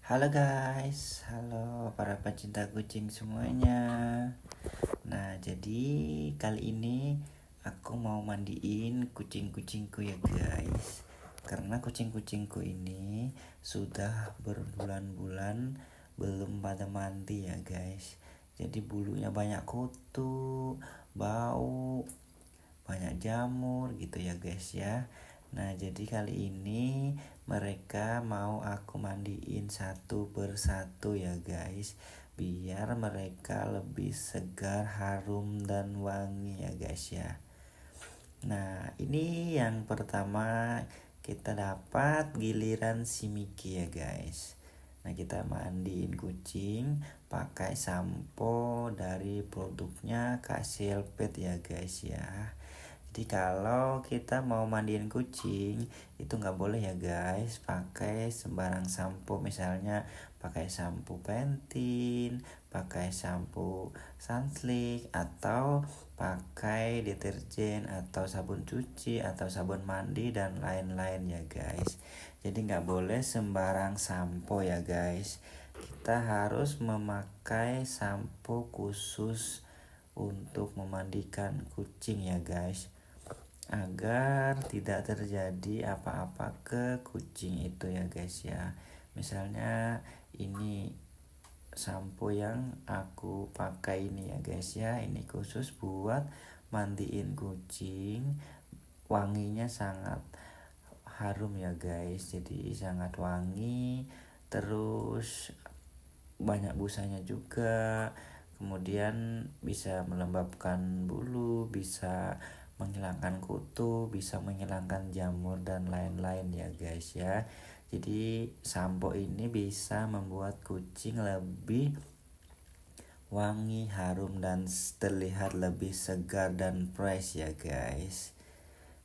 Halo guys, halo para pecinta kucing semuanya. Nah, jadi kali ini aku mau mandiin kucing-kucingku ya guys. Karena kucing-kucingku ini sudah berbulan-bulan belum pada mandi ya guys. Jadi bulunya banyak kutu, bau, banyak jamur gitu ya guys ya. Nah, jadi kali ini mereka mau aku mandiin satu persatu ya guys, biar mereka lebih segar, harum dan wangi ya guys ya. Nah, ini yang pertama kita dapat giliran si Mickey ya guys. Nah, kita mandiin kucing pakai sampo dari produknya Casiel Pet ya guys ya. Jadi kalau kita mau mandiin kucing itu nggak boleh ya guys pakai sembarang sampo, misalnya pakai sampo Pantene, pakai sampo Sunsilk, atau pakai deterjen atau sabun cuci atau sabun mandi dan lain-lain ya guys. Jadi nggak boleh sembarang sampo ya guys. Kita harus memakai sampo khusus untuk memandikan kucing ya guys, agar tidak terjadi apa-apa ke kucing itu ya guys ya. Misalnya ini sampo yang aku pakai ini ya guys ya, ini khusus buat mandiin kucing. Wanginya sangat harum ya guys, jadi sangat wangi, terus banyak busanya juga, kemudian bisa melembabkan bulu, bisa menghilangkan kutu, bisa menghilangkan jamur dan lain-lain ya guys ya. Jadi sampo ini bisa membuat kucing lebih wangi, harum, dan terlihat lebih segar dan fresh ya guys.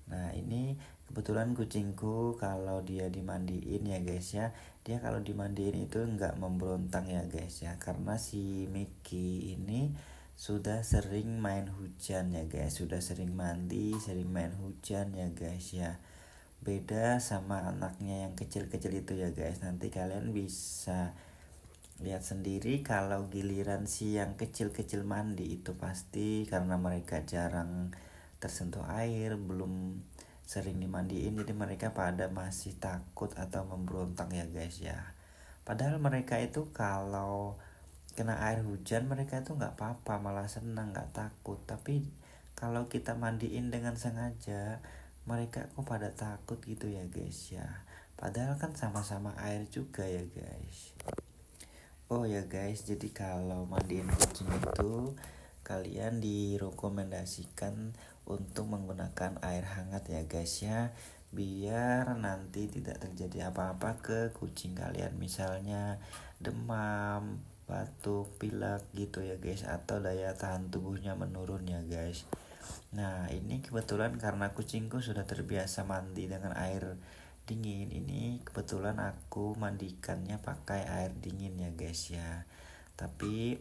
Nah, ini kebetulan kucingku kalau dia dimandiin ya guys ya, dia kalau dimandiin itu nggak memberontak ya guys ya, karena si Mickey ini sudah sering main hujan ya guys, sudah sering mandi, sering main hujan ya guys ya. Beda sama anaknya yang kecil-kecil itu ya guys. Nanti kalian bisa lihat sendiri kalau giliran si yang kecil-kecil mandi itu pasti karena mereka jarang tersentuh air, belum sering dimandiin, jadi mereka pada masih takut atau memberontak ya guys ya. Padahal mereka itu kalau kena air hujan mereka itu nggak apa-apa, malah senang, nggak takut. Tapi kalau kita mandiin dengan sengaja, mereka kok pada takut gitu ya guys ya. Padahal kan sama-sama air juga ya guys. Oh ya guys, jadi kalau mandiin kucing itu kalian direkomendasikan untuk menggunakan air hangat ya guys ya, biar nanti tidak terjadi apa-apa ke kucing kalian, misalnya demam, batuk, pilek gitu ya guys, atau daya tahan tubuhnya menurun ya guys. Nah, ini kebetulan karena kucingku sudah terbiasa mandi dengan air dingin, ini kebetulan aku mandikannya pakai air dingin ya guys ya. Tapi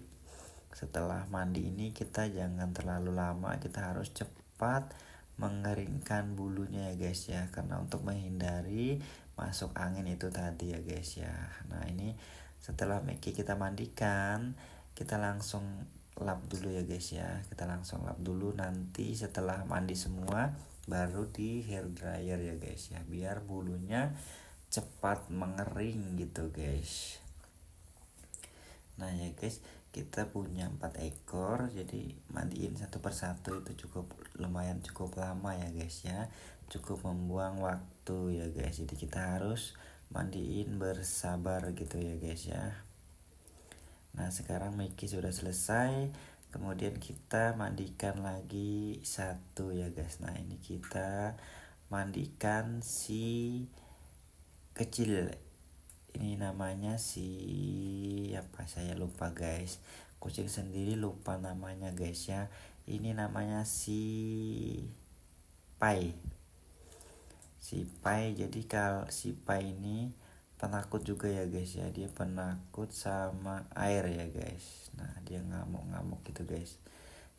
setelah mandi ini kita jangan terlalu lama, kita harus cepat mengeringkan bulunya ya guys ya, karena untuk menghindari masuk angin itu tadi ya guys ya. Nah, ini setelah Mickey kita mandikan, kita langsung lap dulu ya guys ya, kita langsung lap dulu, nanti setelah mandi semua baru di hair dryer ya guys ya, biar bulunya cepat mengering gitu guys. Nah ya guys, kita punya 4 ekor, jadi mandiin satu persatu itu lumayan cukup lama ya guys ya, cukup membuang waktu ya guys. Jadi kita harus mandiin bersabar gitu ya guys ya. Nah, sekarang Mickey sudah selesai, kemudian kita mandikan lagi satu ya guys. Nah, ini kita mandikan si kecil, ini namanya si apa, saya lupa guys, kucing sendiri lupa namanya guys ya. Ini namanya si Pai, si Pai. Jadi kalau si Pai ini penakut juga ya guys ya, dia penakut sama air ya guys. Nah, dia ngamuk-ngamuk gitu guys.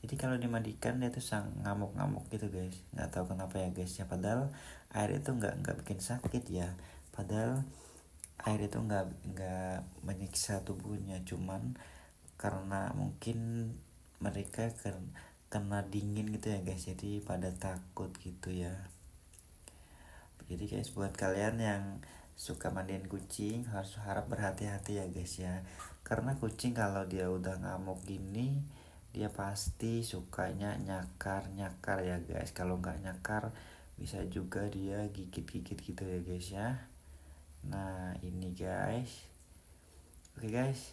Jadi kalau dimandikan dia tuh ngamuk-ngamuk gitu guys, nggak tahu kenapa ya guys ya. Padahal air itu nggak bikin sakit ya, padahal air itu nggak menyiksa tubuhnya, cuman karena mungkin mereka kena dingin gitu ya guys, jadi pada takut gitu ya. Jadi guys, buat kalian yang suka mandiin kucing harap berhati-hati ya guys ya, karena kucing kalau dia udah ngamuk gini dia pasti sukanya nyakar ya guys. Kalau nggak nyakar bisa juga dia gigit gitu ya guys ya. Nah ini guys, oke guys,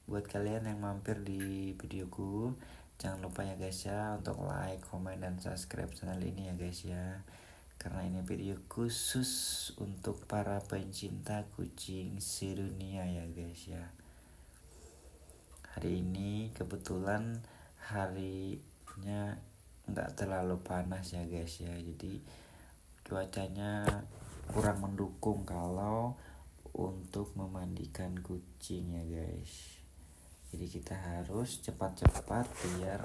buat kalian yang mampir di videoku, jangan lupa ya guys ya untuk like, comment, dan subscribe channel ini ya guys ya, karena ini video khusus untuk para pencinta kucing sedunia ya guys ya. Hari ini kebetulan harinya nggak terlalu panas ya guys ya, jadi cuacanya kurang mendukung kalau untuk memandikan kucing ya guys. Jadi kita harus cepat-cepat biar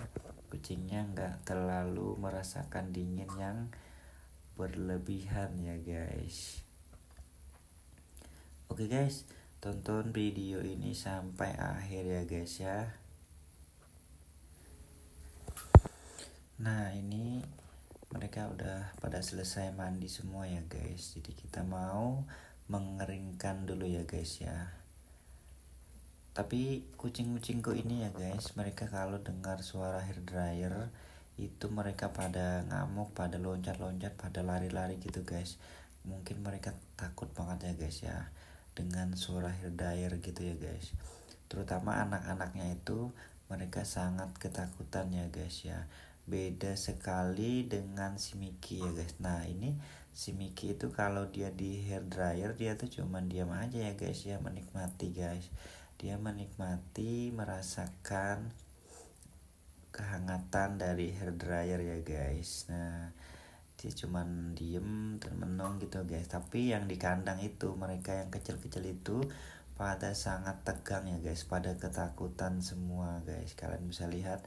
kucingnya nggak terlalu merasakan dingin yang berlebihan ya guys. Oke guys, tonton video ini sampai akhir ya guys ya. Nah ini mereka udah pada selesai mandi semua ya guys, jadi kita mau mengeringkan dulu ya guys ya. Tapi kucing-kucingku ini ya guys, mereka kalau dengar suara hair dryer itu mereka pada ngamuk, pada loncat-loncat, pada lari-lari gitu guys. Mungkin mereka takut banget ya guys ya dengan suara hair dryer gitu ya guys. Terutama anak-anaknya itu mereka sangat ketakutan ya guys ya. Beda sekali dengan si Mickey ya guys. Nah ini si Mickey itu kalau dia di hair dryer dia tuh cuman diam aja ya guys ya, menikmati guys. Dia menikmati merasakan kehangatan dari hair dryer ya guys. Nah dia cuman diem dan menong gitu guys. Tapi yang di kandang itu mereka yang kecil-kecil itu pada sangat tegang ya guys, pada ketakutan semua guys. Kalian bisa lihat,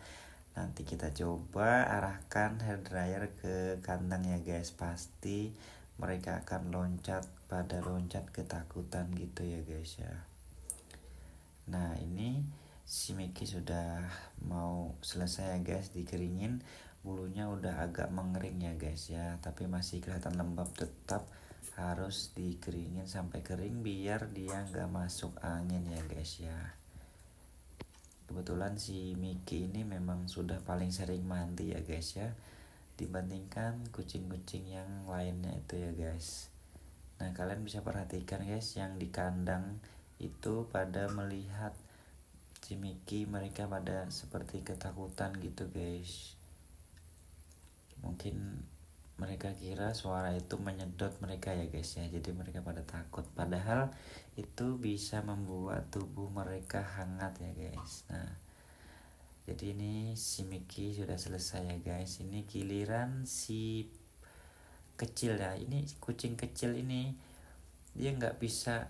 nanti kita coba arahkan hair dryer ke kandang ya guys, pasti mereka akan loncat, pada loncat ketakutan gitu ya guys ya. Nah ini si Mickey sudah mau selesai ya guys dikeringin, bulunya udah agak mengering ya guys ya, tapi masih kelihatan lembab. Tetap harus dikeringin sampai kering biar dia nggak masuk angin ya guys ya. Kebetulan si Mickey ini memang sudah paling sering mandi ya guys ya, dibandingkan kucing-kucing yang lainnya itu ya guys. Nah kalian bisa perhatikan guys, yang di kandang itu pada melihat si Mickey mereka pada seperti ketakutan gitu guys. Mungkin mereka kira suara itu menyedot mereka ya guys ya, jadi mereka pada takut, padahal itu bisa membuat tubuh mereka hangat ya guys. Nah jadi ini si Mickey sudah selesai ya guys. Ini giliran si kecil ya, ini kucing kecil ini dia nggak bisa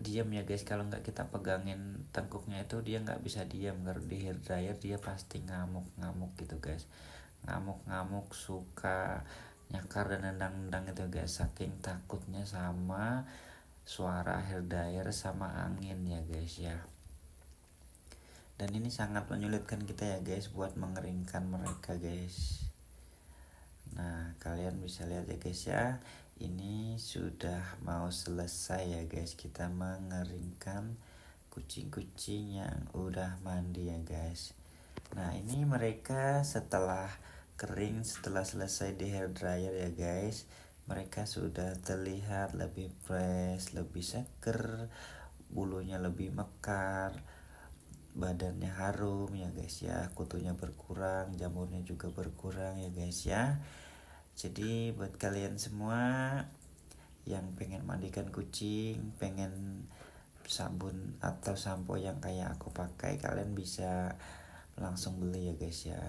diam ya guys. Kalau nggak kita pegangin tengkuknya itu dia nggak bisa diam. Kalau di hair dryer dia pasti ngamuk gitu guys, ngamuk suka nyakar dan nendang-nendang itu guys, saking takutnya sama suara hair dryer sama angin ya guys ya. Dan ini sangat menyulitkan kita ya guys buat mengeringkan mereka guys. Nah kalian bisa lihat ya guys ya, ini sudah mau selesai ya guys, kita mengeringkan kucing-kucing yang udah mandi ya guys. Nah ini mereka setelah kering, setelah selesai di hair dryer ya guys, mereka sudah terlihat lebih fresh, lebih seger, bulunya lebih mekar, badannya harum ya guys ya, kutunya berkurang, jamurnya juga berkurang ya guys ya. Jadi buat kalian semua yang pengen mandikan kucing, pengen sabun atau sampo yang kayak aku pakai, kalian bisa langsung beli ya guys ya.